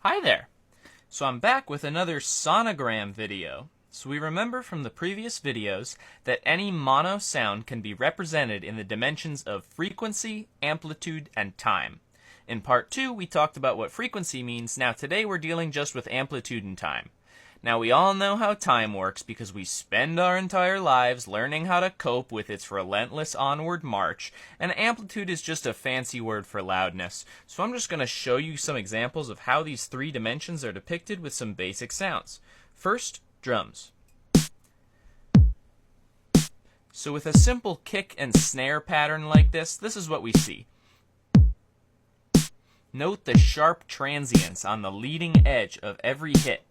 Hi there! So I'm back with another sonogram video. So we remember from the previous videos that any mono sound can be represented in the dimensions of frequency, amplitude, and time. In part 2 we talked about what frequency means. Now today we're dealing just with amplitude and time. Now we all know how time works because we spend our entire lives learning how to cope with its relentless onward march, and amplitude is just a fancy word for loudness. So I'm just going to show you some examples of how these three dimensions are depicted with some basic sounds. First, drums. So with a simple kick and snare pattern like this is what we see. Note the sharp transients on the leading edge of every hit.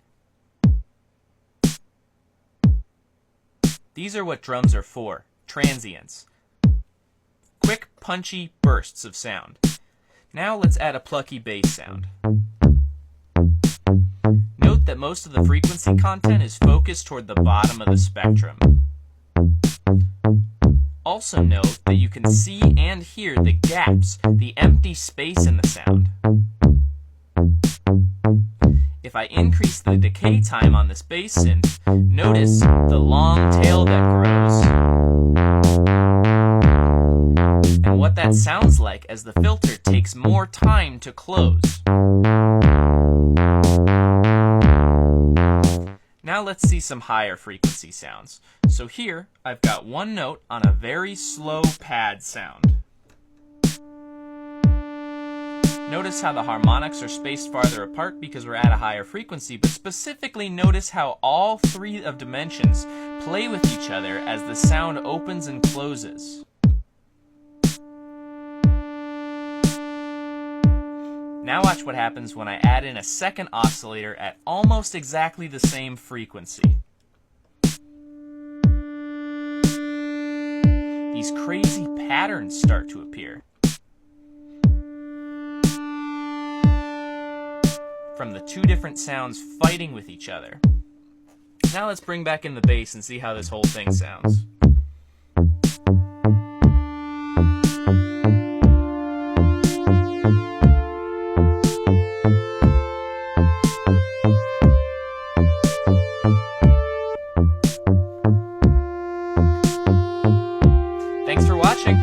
These are what drums are for, transients. Quick, punchy bursts of sound. Now let's add a plucky bass sound. Note that most of the frequency content is focused toward the bottom of the spectrum. Also note that you can see and hear the gaps, the empty space in the sound. If I increase the decay time on this bass synth, notice the long tail that grows. And what that sounds like as the filter takes more time to close. Now let's see some higher frequency sounds. So here, I've got one note on a very slow pad sound. Notice how the harmonics are spaced farther apart because we're at a higher frequency, but specifically notice how all three of dimensions play with each other as the sound opens and closes. Now watch what happens when I add in a second oscillator at almost exactly the same frequency. These crazy patterns start to appear. From the two different sounds fighting with each other. Now let's bring back in the bass and see how this whole thing sounds. Thanks for watching.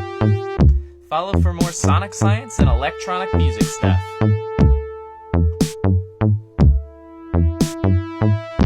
Follow for more sonic science and electronic music stuff.